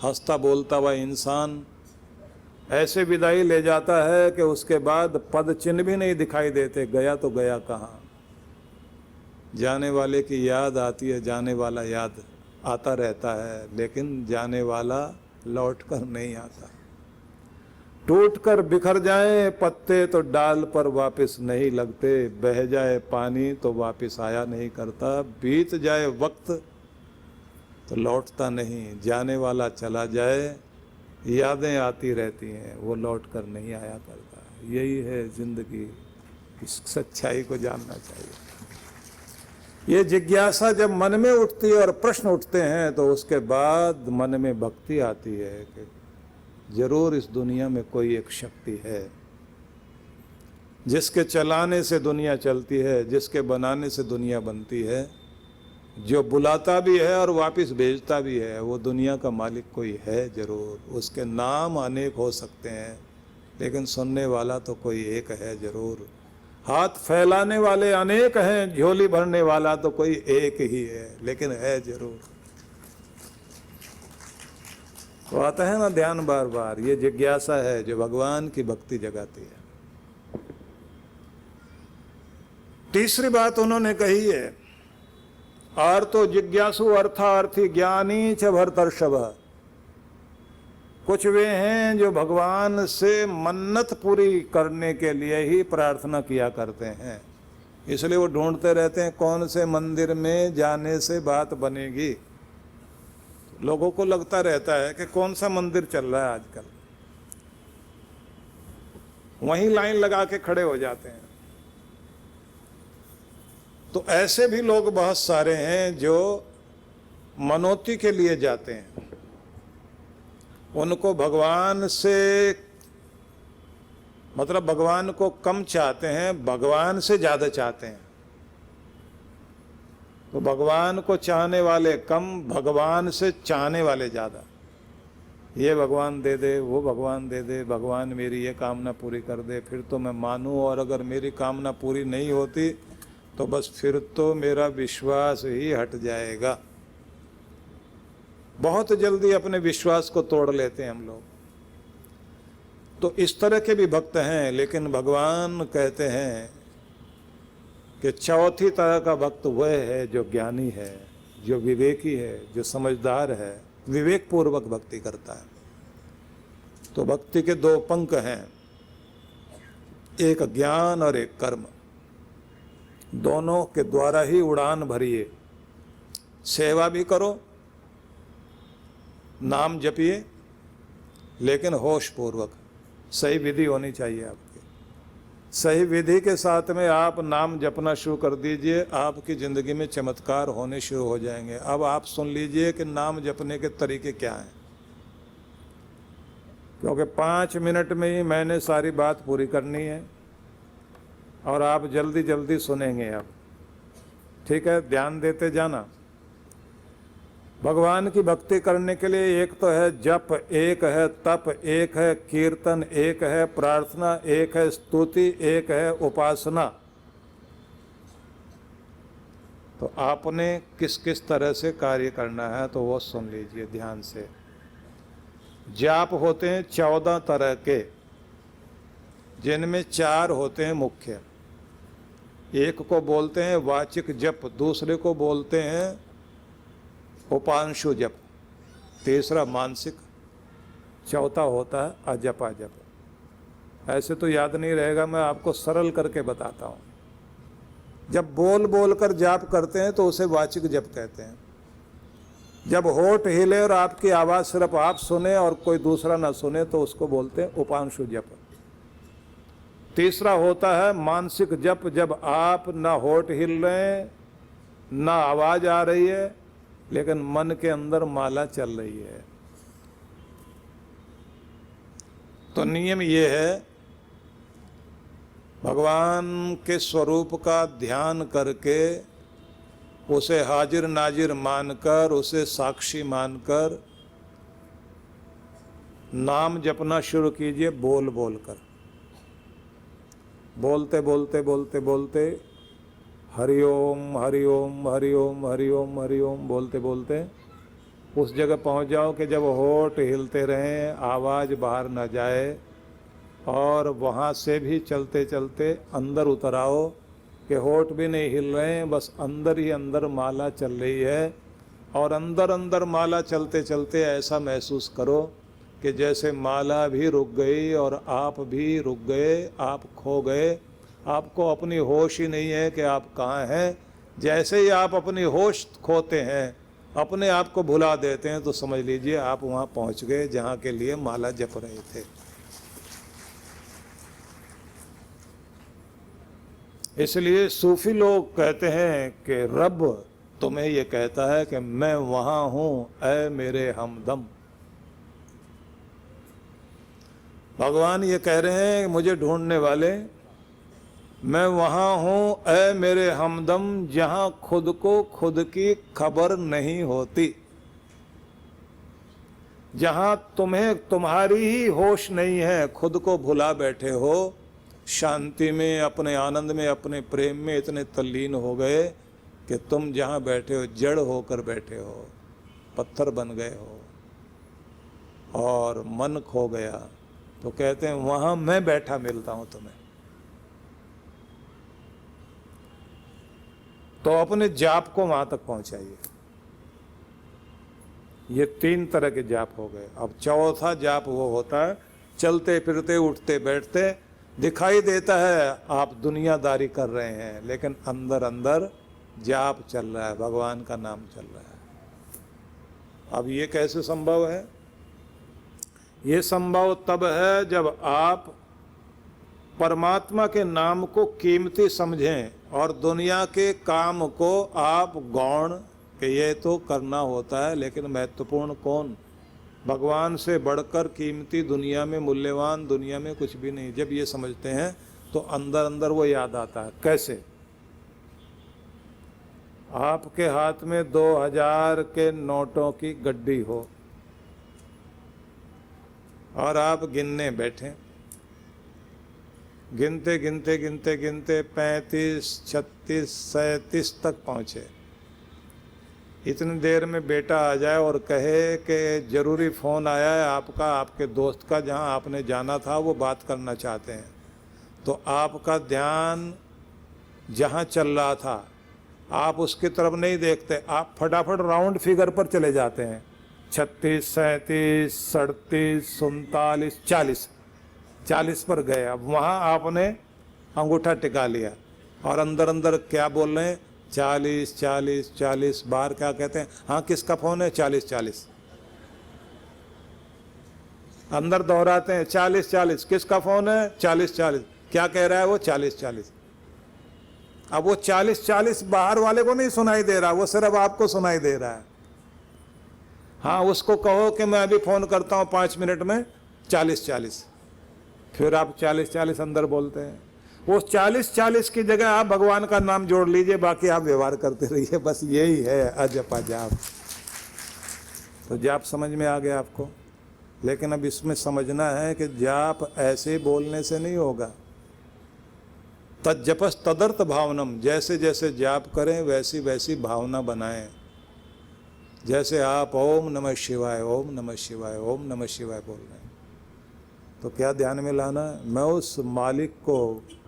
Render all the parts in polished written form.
हंसता बोलता हुआ इंसान ऐसे विदाई ले जाता है कि उसके बाद पद चिन्ह भी नहीं दिखाई देते, गया तो गया कहाँ। जाने वाले की याद आती है, जाने वाला याद आता रहता है, लेकिन जाने वाला लौट कर नहीं आता। टूट कर बिखर जाए पत्ते तो डाल पर वापस नहीं लगते, बह जाए पानी तो वापस आया नहीं करता, बीत जाए वक्त तो लौटता नहीं, जाने वाला चला जाए यादें आती रहती हैं, वो लौट कर नहीं आया करता। यही है जिंदगी, इस सच्चाई को जानना चाहिए। ये जिज्ञासा जब मन में उठती है और प्रश्न उठते हैं तो उसके बाद मन में भक्ति आती है कि जरूर इस दुनिया में कोई एक शक्ति है जिसके चलाने से दुनिया चलती है, जिसके बनाने से दुनिया बनती है, जो बुलाता भी है और वापस भेजता भी है। वो दुनिया का मालिक कोई है जरूर। उसके नाम अनेक हो सकते हैं लेकिन सुनने वाला तो कोई एक है जरूर। हाथ फैलाने वाले अनेक हैं, झोली भरने वाला तो कोई एक ही है, लेकिन है जरूर। तो आता है ना ध्यान बार बार, ये जिज्ञासा है जो भगवान की भक्ति जगाती है। तीसरी बात उन्होंने कही है, आर्तो जिज्ञासु अर्थार्थी ज्ञानी च भरतर्षभ। कुछ वे हैं जो भगवान से मन्नत पूरी करने के लिए ही प्रार्थना किया करते हैं, इसलिए वो ढूंढते रहते हैं कौन से मंदिर में जाने से बात बनेगी। लोगों को लगता रहता है कि कौन सा मंदिर चल रहा है आजकल, वहीं लाइन लगा के खड़े हो जाते हैं। तो ऐसे भी लोग बहुत सारे हैं जो मनोती के लिए जाते हैं। उनको भगवान से मतलब भगवान को कम चाहते हैं, भगवान से ज़्यादा चाहते हैं। तो भगवान को चाहने वाले कम, भगवान से चाहने वाले ज़्यादा। ये भगवान दे दे, वो भगवान दे दे, भगवान मेरी ये कामना पूरी कर दे फिर तो मैं मानूं, और अगर मेरी कामना पूरी नहीं होती तो बस फिर तो मेरा विश्वास ही हट जाएगा। बहुत जल्दी अपने विश्वास को तोड़ लेते हैं हम लोग। तो इस तरह के भी भक्त हैं, लेकिन भगवान कहते हैं कि चौथी तरह का भक्त वह है जो ज्ञानी है, जो विवेकी है, जो समझदार है, विवेक पूर्वक भक्ति करता है। तो भक्ति के दो पंख हैं, एक ज्ञान और एक कर्म। दोनों के द्वारा ही उड़ान भरिए। सेवा भी करो, नाम जपिए, लेकिन होश पूर्वक। सही विधि होनी चाहिए आपकी। सही विधि के साथ में आप नाम जपना शुरू कर दीजिए, आपकी ज़िंदगी में चमत्कार होने शुरू हो जाएंगे। अब आप सुन लीजिए कि नाम जपने के तरीके क्या हैं, क्योंकि 5 मिनट में ही मैंने सारी बात पूरी करनी है और आप जल्दी जल्दी सुनेंगे। अब ठीक है, ध्यान देते जाना। भगवान की भक्ति करने के लिए एक तो है जप, एक है तप, एक है कीर्तन, एक है प्रार्थना, एक है स्तुति, एक है उपासना। तो आपने किस किस तरह से कार्य करना है तो वो सुन लीजिए ध्यान से। जाप होते हैं 14 तरह के, जिनमें 4 होते हैं मुख्य। एक को बोलते हैं वाचिक जप, दूसरे को बोलते हैं उपांशु जप, तीसरा मानसिक, चौथा होता है अजप अजप। ऐसे तो याद नहीं रहेगा, मैं आपको सरल करके बताता हूँ। जब बोल बोल कर जाप करते हैं तो उसे वाचिक जप कहते हैं। जब होठ हिले और आपकी आवाज़ सिर्फ आप सुने और कोई दूसरा ना सुने तो उसको बोलते हैं उपांशु जप। तीसरा होता है मानसिक जप, जब आप ना होठ हिल रहे हैं ना आवाज़ आ रही है, लेकिन मन के अंदर माला चल रही है। तो नियम ये है, भगवान के स्वरूप का ध्यान करके उसे हाजिर नाजिर मानकर, उसे साक्षी मानकर नाम जपना शुरू कीजिए। बोल बोल कर, बोलते बोलते बोलते बोलते हरिओम हरिओम हरिओम हरिओम हरिओम बोलते बोलते उस जगह पहुंच जाओ कि जब होठ हिलते रहें, आवाज़ बाहर न जाए, और वहाँ से भी चलते चलते अंदर उतर आओ कि होठ भी नहीं हिल रहे हैं, बस अंदर ही अंदर माला चल रही है। और अंदर अंदर माला चलते चलते ऐसा महसूस करो कि जैसे माला भी रुक गई और आप भी रुक गए, आप खो गए। आपको अपनी होश ही नहीं है कि आप कहाँ हैं। जैसे ही आप अपनी होश खोते हैं, अपने आप को भुला देते हैं, तो समझ लीजिए आप वहाँ पहुँच गए जहाँ के लिए माला जप रहे थे। इसलिए सूफी लोग कहते हैं कि रब तुम्हें ये कहता है कि मैं वहाँ हूँ, ऐ मेरे हमदम। भगवान ये कह रहे हैं मुझे ढूंढने वाले, मैं वहाँ हूँ ऐ मेरे हमदम, जहाँ खुद को खुद की खबर नहीं होती, जहाँ तुम्हें तुम्हारी ही होश नहीं है, खुद को भुला बैठे हो, शांति में, अपने आनंद में, अपने प्रेम में इतने तल्लीन हो गए कि तुम जहाँ बैठे हो जड़ होकर बैठे हो, पत्थर बन गए हो और मन खो गया। तो कहते हैं वहाँ मैं बैठा मिलता हूँ तुम्हें। तो अपने जाप को वहाँ तक पहुँचाइए। ये 3 तरह के जाप हो गए। अब चौथा जाप वो होता है चलते फिरते उठते बैठते, दिखाई देता है आप दुनियादारी कर रहे हैं, लेकिन अंदर अंदर जाप चल रहा है, भगवान का नाम चल रहा है। अब ये कैसे संभव है? ये संभव तब है जब आप परमात्मा के नाम को कीमती समझें और दुनिया के काम को आप गौण कि ये तो करना होता है, लेकिन महत्वपूर्ण कौन? भगवान से बढ़कर कीमती दुनिया में, मूल्यवान दुनिया में कुछ भी नहीं। जब ये समझते हैं तो अंदर अंदर वो याद आता है। कैसे? आपके हाथ में 2000 के नोटों की गड्डी हो और आप गिनने बैठे, गिनते गिनते गिनते गिनते 35, 36, 37 तक पहुँचे। इतनी देर में बेटा आ जाए और कहे कि ज़रूरी फ़ोन आया है आपका, आपके दोस्त का, जहां आपने जाना था वो बात करना चाहते हैं। तो आपका ध्यान जहां चल रहा था आप उसकी तरफ नहीं देखते, आप फटाफट राउंड फिगर पर चले जाते हैं। 36, 37, 38, 39, 40, 40 पर गए। अब वहाँ आपने अंगूठा टिका लिया और अंदर अंदर क्या बोल रहे हैं? 40, 40, 40। बाहर क्या कहते हैं? हाँ किसका फ़ोन है? 40, 40। अंदर दोहराते हैं 40, 40। किसका फ़ोन है? 40, 40। क्या कह रहा है वो? 40, 40। अब वो 40, 40 बाहर वाले को नहीं सुनाई दे रहा, वो सिर्फ आपको सुनाई दे रहा है। हाँ उसको कहो कि मैं अभी फ़ोन करता हूँ 5 मिनट में, 40, 40। फिर आप 40, 40 अंदर बोलते हैं। वो 40, 40 की जगह आप भगवान का नाम जोड़ लीजिए, बाकी आप व्यवहार करते रहिए। बस यही है अजपा जाप। तो जाप समझ में आ गया आपको? लेकिन अब इसमें समझना है कि जाप ऐसे बोलने से नहीं होगा। तज्जपस तदर्थ भावनम, जैसे जैसे जाप करें वैसी वैसी भावना बनाएं। जैसे आप ओम नमः शिवाय, ओम नमः शिवाय, ओम नमः शिवाय बोल रहे हैं, तो क्या ध्यान में लाना है? मैं उस मालिक को,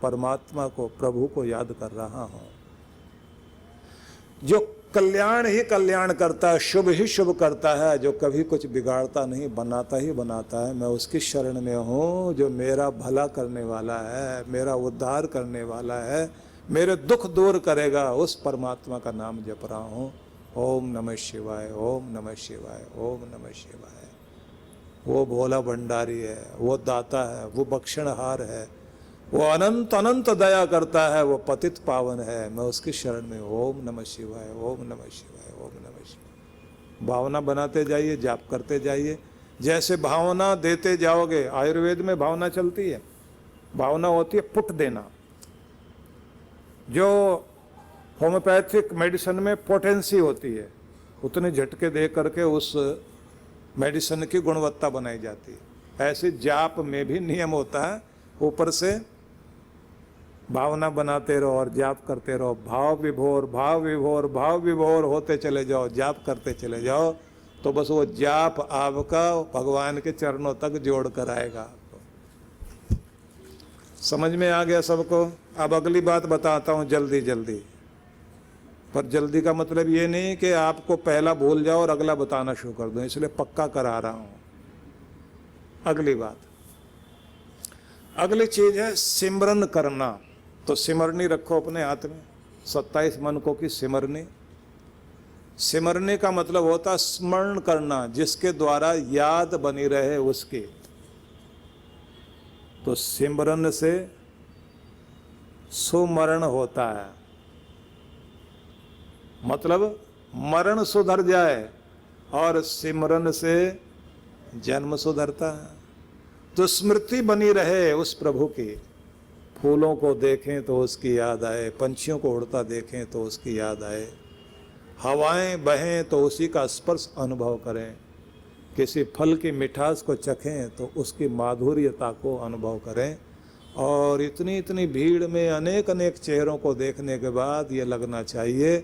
परमात्मा को, प्रभु को याद कर रहा हूँ, जो कल्याण ही कल्याण करता है, शुभ ही शुभ करता है, जो कभी कुछ बिगाड़ता नहीं, बनाता ही बनाता है। मैं उसकी शरण में हूँ जो मेरा भला करने वाला है, मेरा उद्धार करने वाला है, मेरे दुख दूर करेगा। उस परमात्मा का नाम जप रहा हूँ। ओम नमः शिवाय, ओम नमः शिवाय, ओम नमः शिवाय। वो भोला भंडारी है, वो दाता है, वो बख्शणहार है, वो अनंत अनंत दया करता है, वो पतित पावन है। मैं उसकी शरण में। ओम नमः शिवाय, ओम नमः शिवाय, ओम नमः शिवाय। भावना बनाते जाइए, जाप करते जाइए। जैसे भावना देते जाओगे, आयुर्वेद में भावना चलती है, भावना होती है पुट देना। जो होम्योपैथिक मेडिसिन में पोटेंसी होती है, उतने झटके दे करके उस मेडिसिन की गुणवत्ता बनाई जाती है। ऐसे जाप में भी नियम होता है, ऊपर से भावना बनाते रहो और जाप करते रहो। भाव विभोर, भाव विभोर, भाव विभोर होते चले जाओ, जाप करते चले जाओ, तो तो बस वो जाप आपका भगवान के चरणों तक जोड़ कर आएगा आपको। समझ में आ गया सबको? अब अगली बात बताता हूँ जल्दी जल्दी, पर जल्दी का मतलब ये नहीं कि आपको पहला भूल जाओ और अगला बताना शुरू कर दूं, इसलिए पक्का करा रहा हूँ। अगली बात, अगली चीज है सिमरन करना। तो सिमरनी रखो अपने हाथ में, 27 मनकों की सिमरनी। सिमरने का मतलब होता स्मरण करना, जिसके द्वारा याद बनी रहे उसकी। तो सिमरन से सुमरण होता है, मतलब मरण सुधर जाए, और सिमरन से जन्म सुधरता है। तो स्मृति बनी रहे उस प्रभु की। फूलों को देखें तो उसकी याद आए, पंछियों को उड़ता देखें तो उसकी याद आए, हवाएं बहें तो उसी का स्पर्श अनुभव करें, किसी फल की मिठास को चखें तो उसकी माधुर्यता को अनुभव करें। और इतनी इतनी भीड़ में अनेक अनेक चेहरों को देखने के बाद ये लगना चाहिए,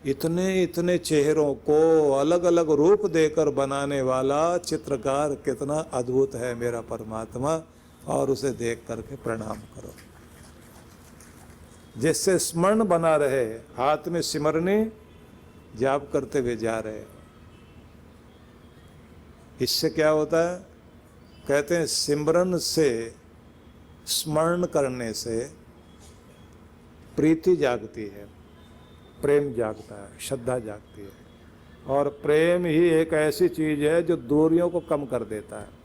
इतने इतने चेहरों को अलग अलग रूप देकर बनाने वाला चित्रकार कितना अद्भुत है मेरा परमात्मा, और उसे देख करके प्रणाम करो, जिससे स्मरण बना रहे। हाथ में सिमरनी जाप करते हुए जा रहे, इससे क्या होता है? कहते हैं सिमरन से, स्मरण करने से प्रीति जागती है, प्रेम जागता है, श्रद्धा जागती है। और प्रेम ही एक ऐसी चीज है जो दूरियों को कम कर देता है।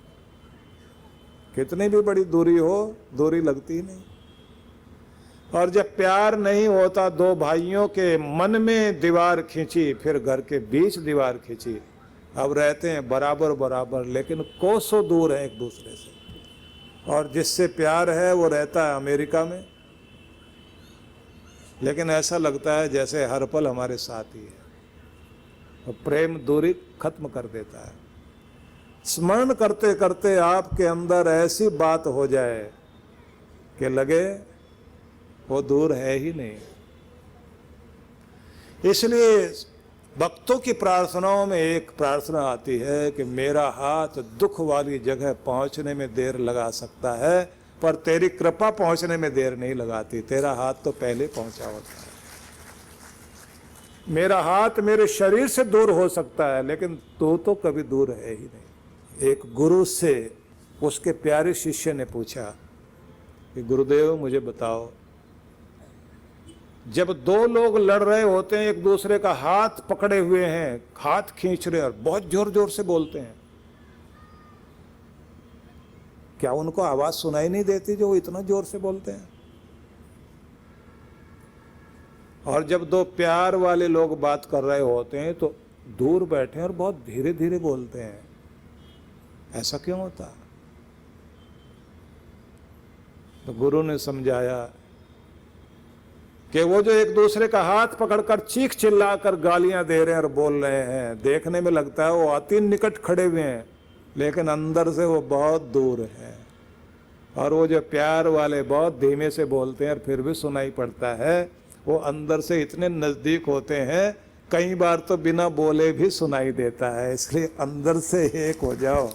कितनी भी बड़ी दूरी हो, दूरी लगती नहीं। और जब प्यार नहीं होता, दो भाइयों के मन में दीवार खींची, फिर घर के बीच दीवार खींची, अब रहते हैं बराबर बराबर, लेकिन कोसों दूर है एक दूसरे से। और जिससे प्यार है वो रहता है अमेरिका में, लेकिन ऐसा लगता है जैसे हर पल हमारे साथ ही है। तो प्रेम दूरी खत्म कर देता है। स्मरण करते करते आपके अंदर ऐसी बात हो जाए कि लगे वो दूर है ही नहीं। इसलिए भक्तों की प्रार्थनाओं में एक प्रार्थना आती है कि मेरा हाथ दुख वाली जगह पहुंचने में देर लगा सकता है, पर तेरी कृपा पहुंचने में देर नहीं लगाती। तेरा हाथ तो पहले पहुंचा होता है। मेरा हाथ मेरे शरीर से दूर हो सकता है, लेकिन तू तो कभी दूर है ही नहीं। एक गुरु से उसके प्यारे शिष्य ने पूछा कि गुरुदेव मुझे बताओ, जब दो लोग लड़ रहे होते हैं, एक दूसरे का हाथ पकड़े हुए हैं, हाथ खींच रहे हैं और बहुत जोर जोर से बोलते हैं, क्या उनको आवाज सुनाई नहीं देती जो वो इतना जोर से बोलते हैं? और जब दो प्यार वाले लोग बात कर रहे होते हैं तो दूर बैठे और बहुत धीरे धीरे बोलते हैं, ऐसा क्यों होता? तो गुरु ने समझाया कि वो जो एक दूसरे का हाथ पकड़कर चीख चिल्लाकर गालियां दे रहे हैं और बोल रहे हैं, देखने में लगता है वो अति निकट खड़े हुए हैं, लेकिन अंदर से वो बहुत दूर है। और वो जो प्यार वाले बहुत धीमे से बोलते हैं और फिर भी सुनाई पड़ता है, वो अंदर से इतने नज़दीक होते हैं, कई बार तो बिना बोले भी सुनाई देता है। इसलिए अंदर से एक हो जाओ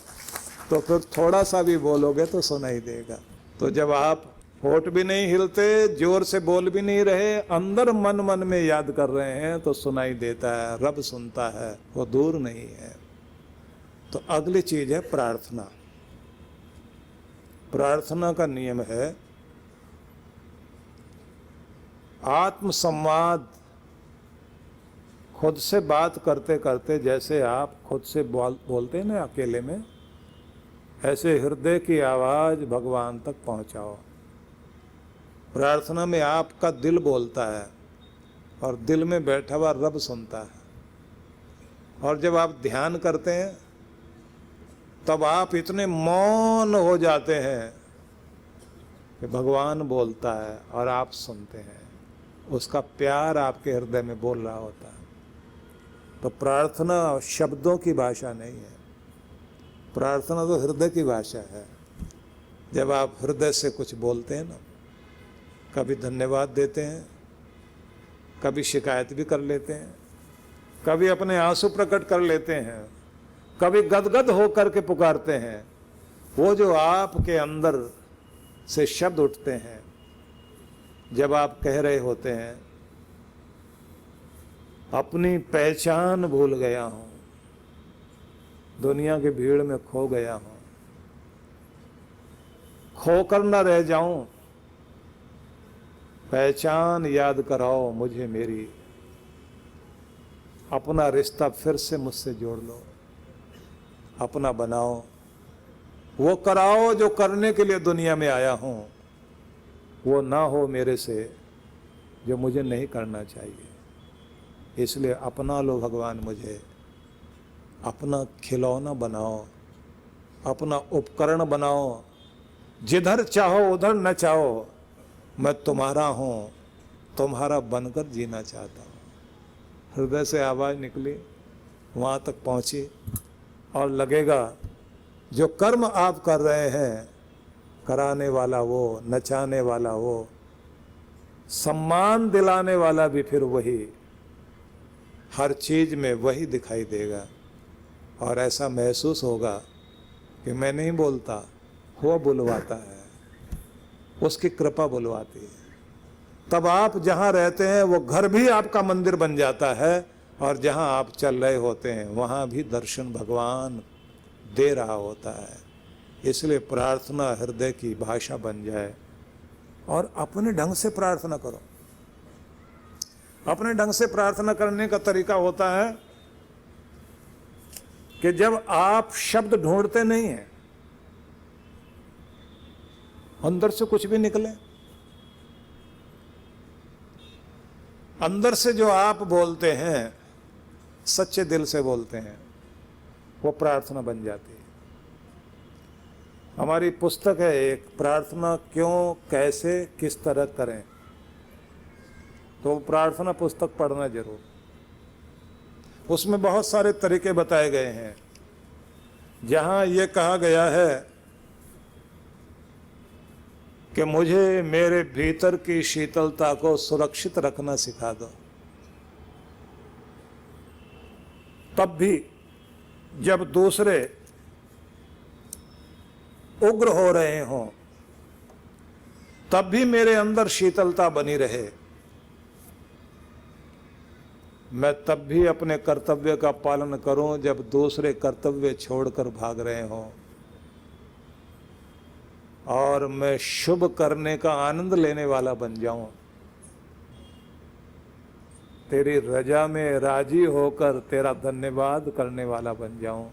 तो फिर थोड़ा सा भी बोलोगे तो सुनाई देगा। तो जब आप होठ भी नहीं हिलते, जोर से बोल भी नहीं रहे, अंदर मन मन में याद कर रहे हैं तो सुनाई देता है, रब सुनता है, वो दूर नहीं है। तो अगली चीज है प्रार्थना। प्रार्थना का नियम है आत्मसंवाद। खुद से बात करते करते जैसे आप खुद से बोलते हैं ना अकेले में, ऐसे हृदय की आवाज भगवान तक पहुंचाओ। प्रार्थना में आपका दिल बोलता है और दिल में बैठा हुआ रब सुनता है। और जब आप ध्यान करते हैं तब आप इतने मौन हो जाते हैं कि भगवान बोलता है और आप सुनते हैं, उसका प्यार आपके हृदय में बोल रहा होता है। तो प्रार्थना शब्दों की भाषा नहीं है, प्रार्थना तो हृदय की भाषा है। जब आप हृदय से कुछ बोलते हैं ना, कभी धन्यवाद देते हैं, कभी शिकायत भी कर लेते हैं, कभी अपने आंसू प्रकट कर लेते हैं, कभी गदगद होकर के पुकारते हैं। वो जो आपके अंदर से शब्द उठते हैं जब आप कह रहे होते हैं, अपनी पहचान भूल गया हूं, दुनिया की भीड़ में खो गया हूं, खोकर न रह जाऊं, पहचान याद कराओ मुझे मेरी, अपना रिश्ता फिर से मुझसे जोड़ लो, अपना बनाओ, वो कराओ जो करने के लिए दुनिया में आया हूं, वो ना हो मेरे से जो मुझे नहीं करना चाहिए। इसलिए अपना लो भगवान मुझे, अपना खिलौना बनाओ, अपना उपकरण बनाओ, जिधर चाहो उधर न चाहो, मैं तुम्हारा हूं, तुम्हारा बनकर जीना चाहता हूं। हृदय से आवाज निकली, वहां तक पहुंची, और लगेगा जो कर्म आप कर रहे हैं, कराने वाला वो, नचाने वाला वो, सम्मान दिलाने वाला भी फिर वही, हर चीज में वही दिखाई देगा। और ऐसा महसूस होगा कि मैं नहीं बोलता, वो बुलवाता है, उसकी कृपा बुलवाती है। तब आप जहाँ रहते हैं वो घर भी आपका मंदिर बन जाता है, और जहाँ आप चल रहे होते हैं वहाँ भी दर्शन भगवान दे रहा होता है। इसलिए प्रार्थना हृदय की भाषा बन जाए, और अपने ढंग से प्रार्थना करो। अपने ढंग से प्रार्थना करने का तरीका होता है कि जब आप शब्द ढूंढते नहीं हैं, अंदर से कुछ भी निकले, अंदर से जो आप बोलते हैं सच्चे दिल से बोलते हैं, वो प्रार्थना बन जाती है। हमारी पुस्तक है एक, प्रार्थना क्यों, कैसे, किस तरह करें, तो प्रार्थना पुस्तक पढ़ना जरूर। उसमें बहुत सारे तरीके बताए गए हैं। जहां ये कहा गया है कि मुझे मेरे भीतर की शीतलता को सुरक्षित रखना सिखा दो, तब भी जब दूसरे उग्र हो रहे हों, तब भी मेरे अंदर शीतलता बनी रहे, मैं तब भी अपने कर्तव्य का पालन करूं जब दूसरे कर्तव्य छोड़कर भाग रहे हों, और मैं शुभ करने का आनंद लेने वाला बन जाऊं, तेरी रजा में राजी होकर तेरा धन्यवाद करने वाला बन जाऊं।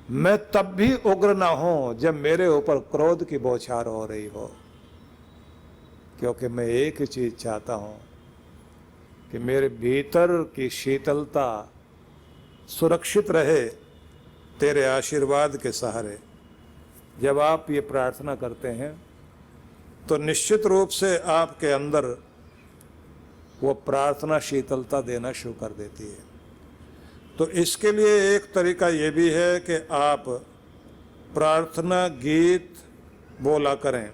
मैं तब भी उग्र ना हूं जब मेरे ऊपर क्रोध की बौछार हो रही हो, क्योंकि मैं एक ही चीज चाहता हूं कि मेरे भीतर की शीतलता सुरक्षित रहे तेरे आशीर्वाद के सहारे। जब आप ये प्रार्थना करते हैं तो निश्चित रूप से आपके अंदर वो प्रार्थना शीतलता देना शुरू कर देती है। तो इसके लिए एक तरीका ये भी है कि आप प्रार्थना गीत बोला करें।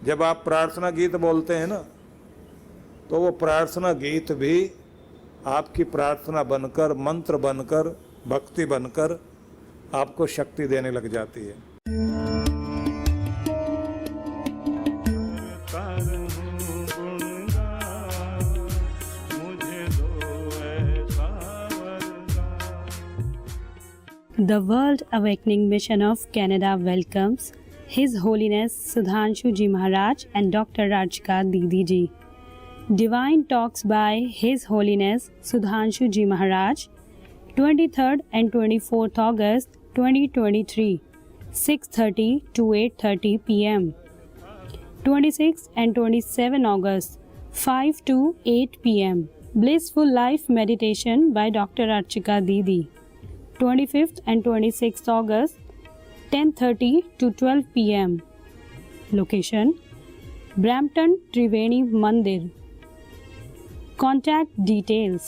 जब आप प्रार्थना गीत बोलते हैं ना, तो वो प्रार्थना गीत भी आपकी प्रार्थना बनकर, मंत्र बनकर, भक्ति बनकर आपको शक्ति देने लग जाती है। The World Awakening Mission of Canada welcomes His Holiness Sudhanshu Ji Maharaj and Dr. Rajka Didi Ji. Divine Talks by His Holiness Sudhanshu Ji Maharaj, 23rd and 24th August 2023, 6:30 to 8:30 p.m. 26th and 27th August, 5 to 8 p.m. Blissful Life Meditation by Dr. Rajka Didi. 25th and 26th August, 10:30 to 12 p.m. Location: Brampton Triveni Mandir. Contact details